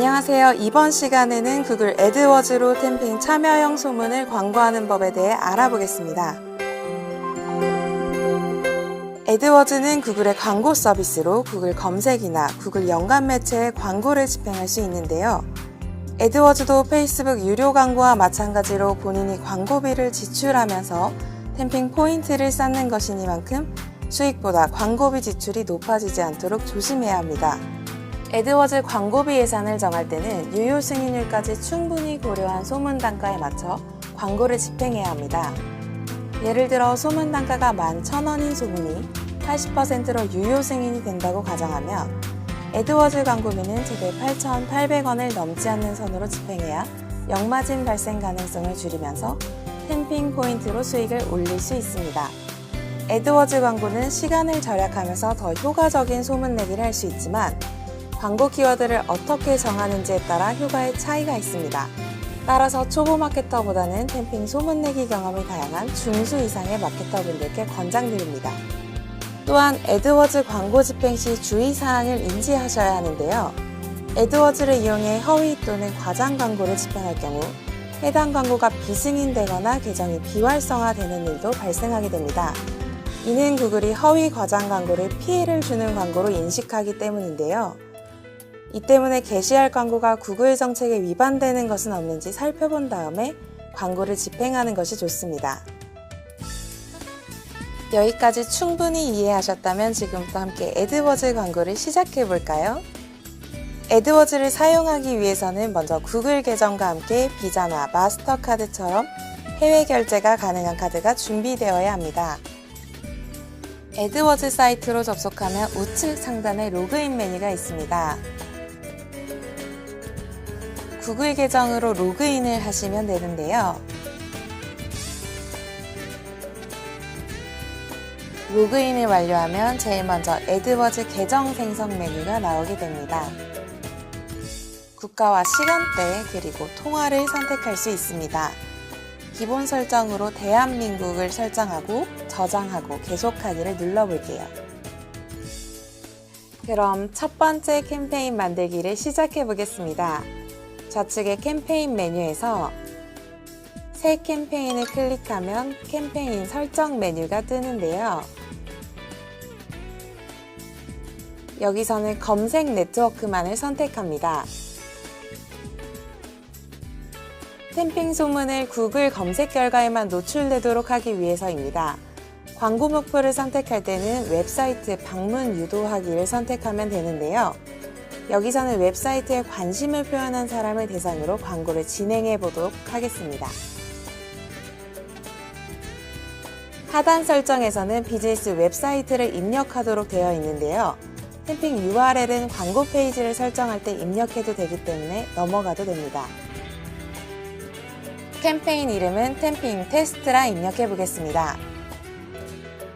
안녕하세요. 이번 시간에는 구글 애드워즈로 캠페인 참여형 소문을 광고하는 법에 대해 알아보겠습니다. 애드워즈는 구글의 광고 서비스로 구글 검색이나 구글 연관 매체에 광고를 집행할 수 있는데요. 애드워즈도 페이스북 유료 광고와 마찬가지로 본인이 광고비를 지출하면서 캠페인 포인트를 쌓는 것이니만큼 수익보다 광고비 지출이 높아지지 않도록 조심해야 합니다. 애드워즈 광고비 예산을 정할 때는 유효 승인율까지 충분히 고려한 소문 단가에 맞춰 광고를 집행해야 합니다. 예를 들어 소문 단가가 11,000원인 소문이 80%로 유효 승인이 된다고 가정하면 애드워즈 광고비는 최대 8,800원을 넘지 않는 선으로 집행해야 역마진 발생 가능성을 줄이면서 캠페인 포인트로 수익을 올릴 수 있습니다. 애드워즈 광고는 시간을 절약하면서 더 효과적인 소문 내기를 할 수 있지만 광고 키워드를 어떻게 정하는지에 따라 효과의 차이가 있습니다. 따라서 초보 마케터보다는 캠페인 소문 내기 경험이 다양한 중수 이상의 마케터분들께 권장드립니다. 또한 애드워즈 광고 집행 시 주의사항을 인지하셔야 하는데요. 애드워즈를 이용해 허위 또는 과장 광고를 집행할 경우 해당 광고가 비승인되거나 계정이 비활성화되는 일도 발생하게 됩니다. 이는 구글이 허위 과장 광고를 피해를 주는 광고로 인식하기 때문인데요. 이 때문에 게시할 광고가 구글 정책에 위반되는 것은 없는지 살펴본 다음에 광고를 집행하는 것이 좋습니다. 여기까지 충분히 이해하셨다면 지금부터 함께 애드워즈 광고를 시작해 볼까요? 애드워즈를 사용하기 위해서는 먼저 구글 계정과 함께 비자나 마스터카드처럼 해외 결제가 가능한 카드가 준비되어야 합니다. 애드워즈 사이트로 접속하면 우측 상단에 로그인 메뉴가 있습니다. 구글 계정으로 로그인을 하시면 되는데요. 로그인을 완료하면 제일 먼저 애드워즈 계정 생성 메뉴가 나오게 됩니다. 국가와 시간대 그리고 통화를 선택할 수 있습니다. 기본 설정으로 대한민국을 설정하고 저장하고 계속하기를 눌러볼게요. 그럼 첫 번째 캠페인 만들기를 시작해 보겠습니다. 좌측의 캠페인 메뉴에서 새 캠페인을 클릭하면 캠페인 설정 메뉴가 뜨는데요. 여기서는 검색 네트워크만을 선택합니다. 캠페인 소문을 구글 검색 결과에만 노출되도록 하기 위해서입니다. 광고 목표를 선택할 때는 웹사이트 방문 유도하기를 선택하면 되는데요. 여기서는 웹사이트에 관심을 표현한 사람을 대상으로 광고를 진행해 보도록 하겠습니다. 하단 설정에서는 비즈니스 웹사이트를 입력하도록 되어 있는데요. 캠페인 URL은 광고 페이지를 설정할 때 입력해도 되기 때문에 넘어가도 됩니다. 캠페인 이름은 캠페인 테스트라 입력해 보겠습니다.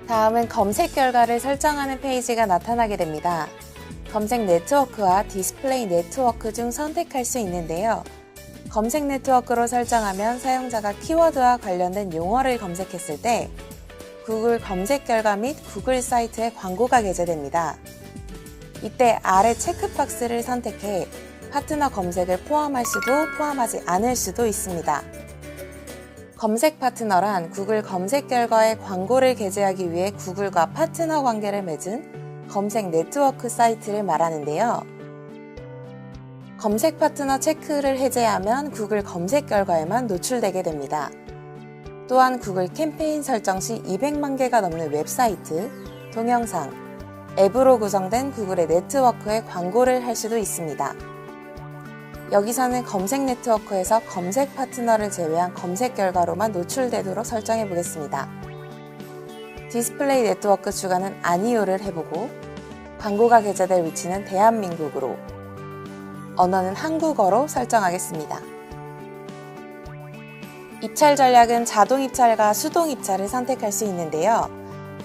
다음은 검색 결과를 설정하는 페이지가 나타나게 됩니다. 검색 네트워크와 디스플레이 네트워크 중 선택할 수 있는데요. 검색 네트워크로 설정하면 사용자가 키워드와 관련된 용어를 검색했을 때 구글 검색 결과 및 구글 사이트에 광고가 게재됩니다. 이때 아래 체크박스를 선택해 파트너 검색을 포함할 수도 포함하지 않을 수도 있습니다. 검색 파트너란 구글 검색 결과에 광고를 게재하기 위해 구글과 파트너 관계를 맺은 검색 네트워크 사이트를 말하는데요. 검색 파트너 체크를 해제하면 구글 검색 결과에만 노출되게 됩니다. 또한 구글 캠페인 설정 시 200만 개가 넘는 웹사이트, 동영상, 앱으로 구성된 구글의 네트워크에 광고를 할 수도 있습니다. 여기서는 검색 네트워크에서 검색 파트너를 제외한 검색 결과로만 노출되도록 설정해 보겠습니다. 디스플레이 네트워크 주간은 아니오를 해보고 광고가 게재될 위치는 대한민국으로 언어는 한국어로 설정하겠습니다. 입찰 전략은 자동 입찰과 수동 입찰을 선택할 수 있는데요.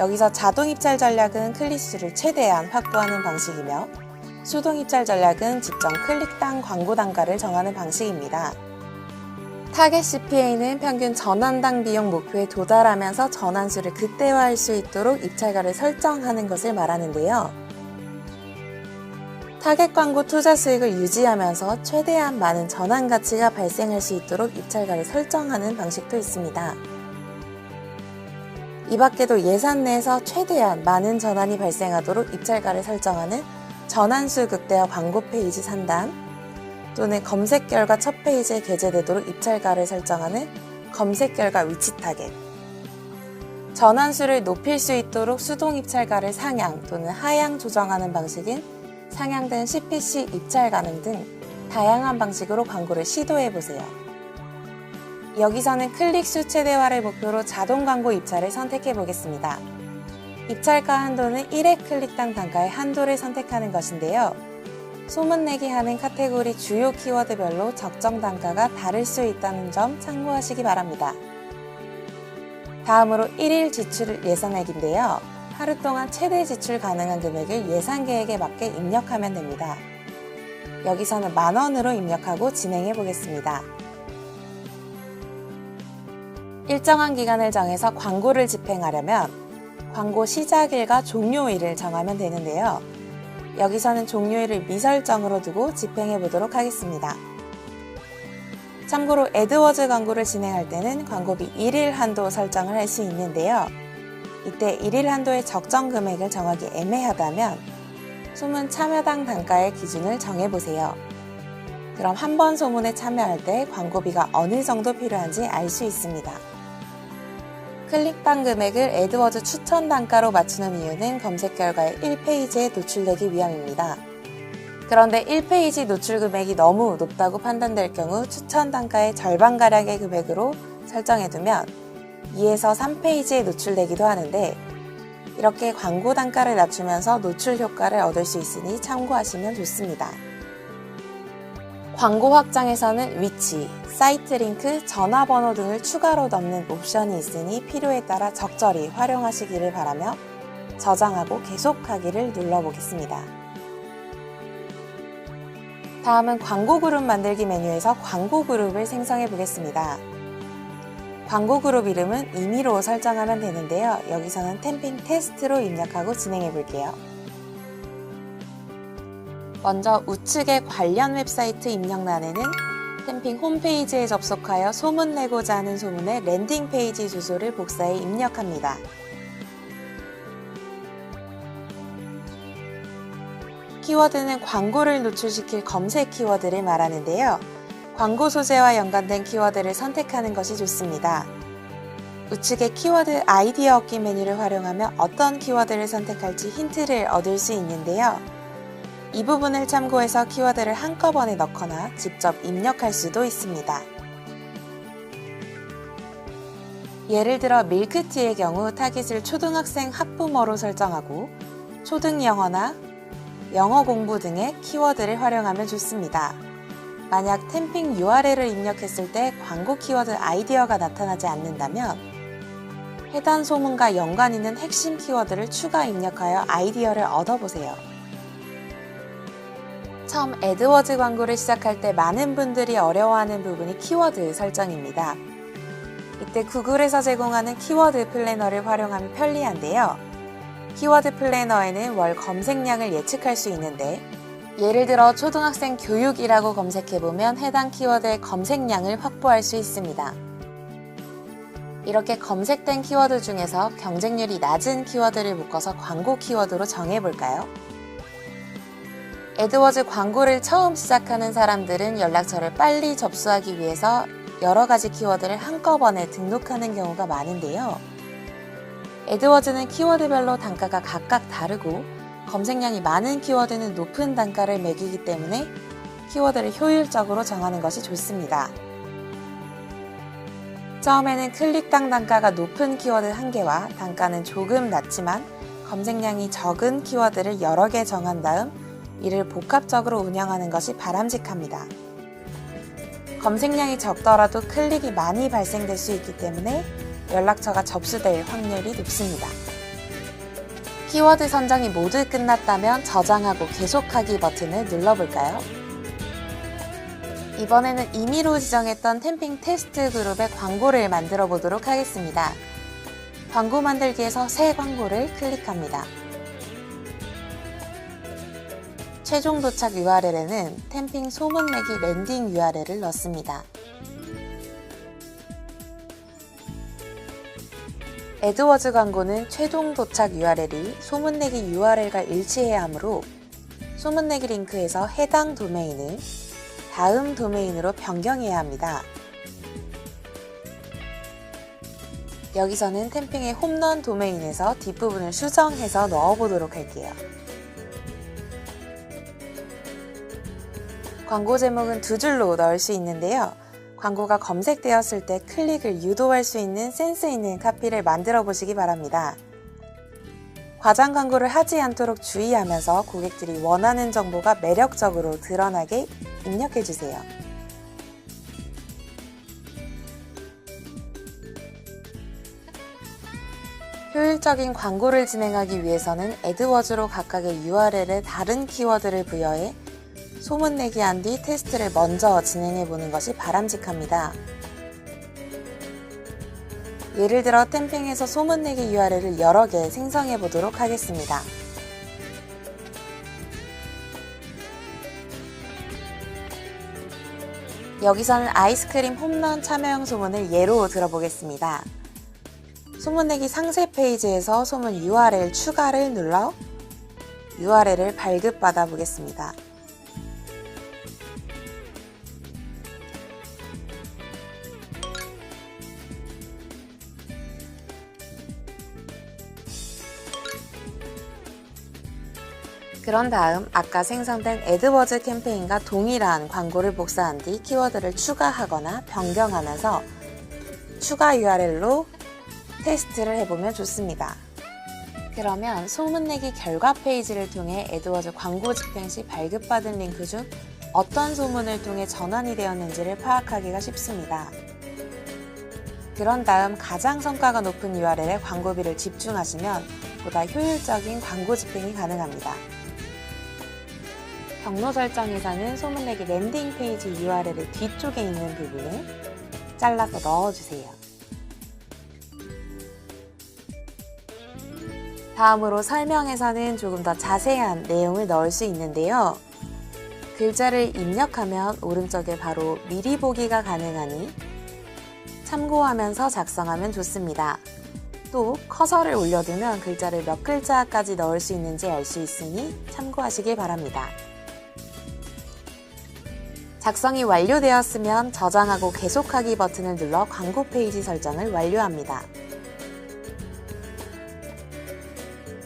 여기서 자동 입찰 전략은 클릭수를 최대한 확보하는 방식이며 수동 입찰 전략은 직접 클릭당 광고 단가를 정하는 방식입니다. 타겟 CPA는 평균 전환당 비용 목표에 도달하면서 전환수를 극대화할 수 있도록 입찰가를 설정하는 것을 말하는데요. 타겟 광고 투자 수익을 유지하면서 최대한 많은 전환 가치가 발생할 수 있도록 입찰가를 설정하는 방식도 있습니다. 이 밖에도 예산 내에서 최대한 많은 전환이 발생하도록 입찰가를 설정하는 전환수 극대화 광고 페이지 상단, 또는 검색 결과 첫 페이지에 게재되도록 입찰가를 설정하는 검색 결과 위치 타겟, 전환수를 높일 수 있도록 수동 입찰가를 상향 또는 하향 조정하는 방식인 상향된 CPC 입찰 가능 등 다양한 방식으로 광고를 시도해보세요. 여기서는 클릭수 최대화를 목표로 자동 광고 입찰을 선택해보겠습니다. 입찰가 한도는 1회 클릭당 단가의 한도를 선택하는 것인데요. 소문내기 하는 카테고리 주요 키워드별로 적정 단가가 다를 수 있다는 점 참고하시기 바랍니다. 다음으로 1일 지출 예산액인데요. 하루 동안 최대 지출 가능한 금액을 예산 계획에 맞게 입력하면 됩니다. 여기서는 10,000원으로 입력하고 진행해 보겠습니다. 일정한 기간을 정해서 광고를 집행하려면 광고 시작일과 종료일을 정하면 되는데요. 여기서는 종료일을 미설정으로 두고 집행해 보도록 하겠습니다. 참고로 애드워즈 광고를 진행할 때는 광고비 1일 한도 설정을 할 수 있는데요. 이때 1일 한도의 적정 금액을 정하기 애매하다면 소문 참여당 단가의 기준을 정해보세요. 그럼 한 번 소문에 참여할 때 광고비가 어느 정도 필요한지 알 수 있습니다. 클릭당 금액을 애드워즈 추천 단가로 맞추는 이유는 검색 결과의 1페이지에 노출되기 위함입니다. 그런데 1페이지 노출 금액이 너무 높다고 판단될 경우 추천 단가의 절반가량의 금액으로 설정해두면 2에서 3페이지에 노출되기도 하는데 이렇게 광고 단가를 낮추면서 노출 효과를 얻을 수 있으니 참고하시면 좋습니다. 광고 확장에서는 위치, 사이트 링크, 전화번호 등을 추가로 넣는 옵션이 있으니 필요에 따라 적절히 활용하시기를 바라며 저장하고 계속하기를 눌러보겠습니다. 다음은 광고 그룹 만들기 메뉴에서 광고 그룹을 생성해 보겠습니다. 광고 그룹 이름은 임의로 설정하면 되는데요. 여기서는 템핑 테스트로 입력하고 진행해 볼게요. 먼저 우측의 관련 웹사이트 입력란에는 템핑 홈페이지에 접속하여 소문내고자 하는 소문의 랜딩 페이지 주소를 복사해 입력합니다. 키워드는 광고를 노출시킬 검색 키워드를 말하는데요. 광고 소재와 연관된 키워드를 선택하는 것이 좋습니다. 우측의 키워드 아이디어 얻기 메뉴를 활용하며 어떤 키워드를 선택할지 힌트를 얻을 수 있는데요. 이 부분을 참고해서 키워드를 한꺼번에 넣거나 직접 입력할 수도 있습니다. 예를 들어 밀크티의 경우 타깃을 초등학생 학부모로 설정하고 초등 영어나 영어 공부 등의 키워드를 활용하면 좋습니다. 만약 템핑 URL을 입력했을 때 광고 키워드 아이디어가 나타나지 않는다면 해당 소문과 연관 있는 핵심 키워드를 추가 입력하여 아이디어를 얻어보세요. 처음 애드워즈 광고를 시작할 때 많은 분들이 어려워하는 부분이 키워드 설정입니다. 이때 구글에서 제공하는 키워드 플래너를 활용하면 편리한데요. 키워드 플래너에는 월 검색량을 예측할 수 있는데 예를 들어 초등학생 교육이라고 검색해보면 해당 키워드의 검색량을 확보할 수 있습니다. 이렇게 검색된 키워드 중에서 경쟁률이 낮은 키워드를 묶어서 광고 키워드로 정해볼까요? 애드워즈 광고를 처음 시작하는 사람들은 연락처를 빨리 접수하기 위해서 여러 가지 키워드를 한꺼번에 등록하는 경우가 많은데요. 애드워즈는 키워드별로 단가가 각각 다르고 검색량이 많은 키워드는 높은 단가를 매기기 때문에 키워드를 효율적으로 정하는 것이 좋습니다. 처음에는 클릭당 단가가 높은 키워드 1개와 단가는 조금 낮지만 검색량이 적은 키워드를 여러 개 정한 다음 이를 복합적으로 운영하는 것이 바람직합니다. 검색량이 적더라도 클릭이 많이 발생될 수 있기 때문에 연락처가 접수될 확률이 높습니다. 키워드 선정이 모두 끝났다면 저장하고 계속하기 버튼을 눌러볼까요? 이번에는 임의로 지정했던 템핑 테스트 그룹의 광고를 만들어 보도록 하겠습니다. 광고 만들기에서 새 광고를 클릭합니다. 최종 도착 URL에는 템핑 소문내기 랜딩 URL을 넣습니다. 에드워즈 광고는 최종 도착 URL이 소문내기 URL과 일치해야 하므로 소문내기 링크에서 해당 도메인을 다음 도메인으로 변경해야 합니다. 여기서는 템핑의 홈런 도메인에서 뒷부분을 수정해서 넣어보도록 할게요. 광고 제목은 두 줄로 넣을 수 있는데요. 광고가 검색되었을 때 클릭을 유도할 수 있는 센스 있는 카피를 만들어 보시기 바랍니다. 과장 광고를 하지 않도록 주의하면서 고객들이 원하는 정보가 매력적으로 드러나게 입력해 주세요. 효율적인 광고를 진행하기 위해서는 에드워즈로 각각의 URL에 다른 키워드를 부여해 소문내기 한 뒤 테스트를 먼저 진행해 보는 것이 바람직합니다. 예를 들어 템핑에서 소문내기 URL을 여러 개 생성해 보도록 하겠습니다. 여기서는 아이스크림 홈런 참여형 소문을 예로 들어보겠습니다. 소문내기 상세 페이지에서 소문 URL 추가를 눌러 URL을 발급받아 보겠습니다. 그런 다음 아까 생성된 에드워즈 캠페인과 동일한 광고를 복사한 뒤 키워드를 추가하거나 변경하면서 추가 URL로 테스트를 해보면 좋습니다. 그러면 소문내기 결과 페이지를 통해 에드워즈 광고 집행 시 발급받은 링크 중 어떤 소문을 통해 전환이 되었는지를 파악하기가 쉽습니다. 그런 다음 가장 성과가 높은 URL에 광고비를 집중하시면 보다 효율적인 광고 집행이 가능합니다. 경로 설정에서는 소문내기 랜딩 페이지 URL의 뒤쪽에 있는 부분을 잘라서 넣어주세요. 다음으로 설명에서는 조금 더 자세한 내용을 넣을 수 있는데요. 글자를 입력하면 오른쪽에 바로 미리 보기가 가능하니 참고하면서 작성하면 좋습니다. 또 커서를 올려두면 글자를 몇 글자까지 넣을 수 있는지 알 수 있으니 참고하시길 바랍니다. 작성이 완료되었으면 저장하고 계속하기 버튼을 눌러 광고 페이지 설정을 완료합니다.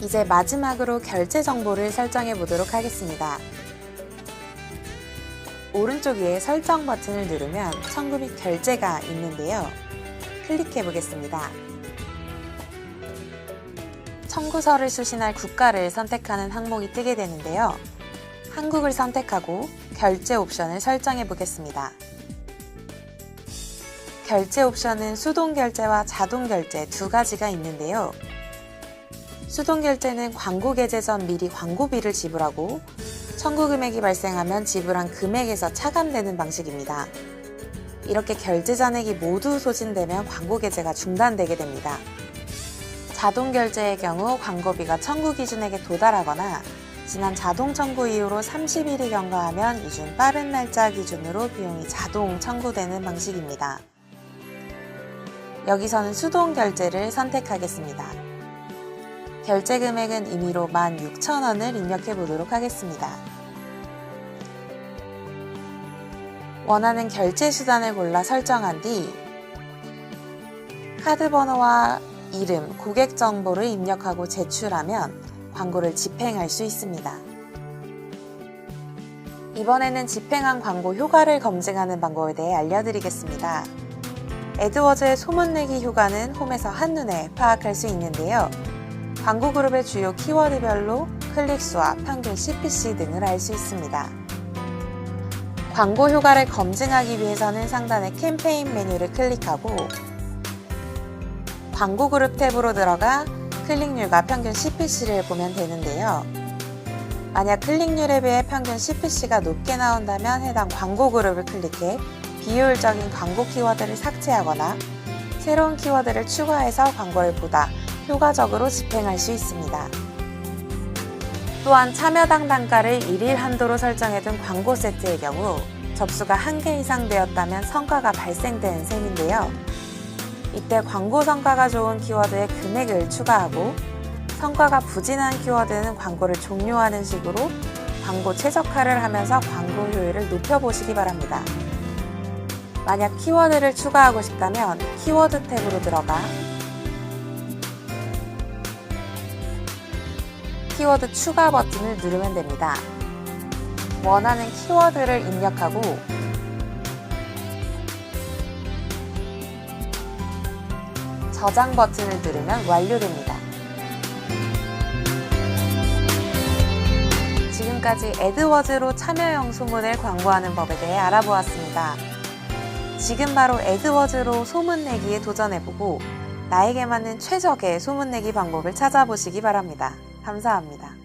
이제 마지막으로 결제 정보를 설정해 보도록 하겠습니다. 오른쪽 위에 설정 버튼을 누르면 청구 및 결제가 있는데요. 클릭해 보겠습니다. 청구서를 수신할 국가를 선택하는 항목이 뜨게 되는데요. 한국을 선택하고 결제 옵션을 설정해 보겠습니다. 결제 옵션은 수동 결제와 자동 결제 두 가지가 있는데요. 수동 결제는 광고 게재 전 미리 광고비를 지불하고 청구 금액이 발생하면 지불한 금액에서 차감되는 방식입니다. 이렇게 결제 잔액이 모두 소진되면 광고 게재가 중단되게 됩니다. 자동 결제의 경우 광고비가 청구 기준액에 도달하거나 지난 자동 청구 이후로 30일이 경과하면 이 중 빠른 날짜 기준으로 비용이 자동 청구되는 방식입니다. 여기서는 수동 결제를 선택하겠습니다. 결제 금액은 임의로 16,000원을 입력해 보도록 하겠습니다. 원하는 결제 수단을 골라 설정한 뒤 카드 번호와 이름, 고객 정보를 입력하고 제출하면 광고를 집행할 수 있습니다. 이번에는 집행한 광고 효과를 검증하는 방법에 대해 알려드리겠습니다. 에드워즈의 소문내기 효과는 홈에서 한눈에 파악할 수 있는데요. 광고 그룹의 주요 키워드별로 클릭수와 평균 CPC 등을 알 수 있습니다. 광고 효과를 검증하기 위해서는 상단의 캠페인 메뉴를 클릭하고 광고 그룹 탭으로 들어가 클릭률과 평균 CPC를 보면 되는데요. 만약 클릭률에 비해 평균 CPC가 높게 나온다면 해당 광고 그룹을 클릭해 비효율적인 광고 키워드를 삭제하거나 새로운 키워드를 추가해서 광고를 보다 효과적으로 집행할 수 있습니다. 또한 참여당 단가를 1일 한도로 설정해둔 광고 세트의 경우 접수가 1개 이상 되었다면 성과가 발생되는 셈인데요. 이때 광고 성과가 좋은 키워드에 금액을 추가하고 성과가 부진한 키워드는 광고를 종료하는 식으로 광고 최적화를 하면서 광고 효율을 높여보시기 바랍니다. 만약 키워드를 추가하고 싶다면 키워드 탭으로 들어가 키워드 추가 버튼을 누르면 됩니다. 원하는 키워드를 입력하고 저장 버튼을 누르면 완료됩니다. 지금까지 애드워즈로 참여형 소문을 광고하는 법에 대해 알아보았습니다. 지금 바로 애드워즈로 소문 내기에 도전해보고 나에게 맞는 최적의 소문 내기 방법을 찾아보시기 바랍니다. 감사합니다.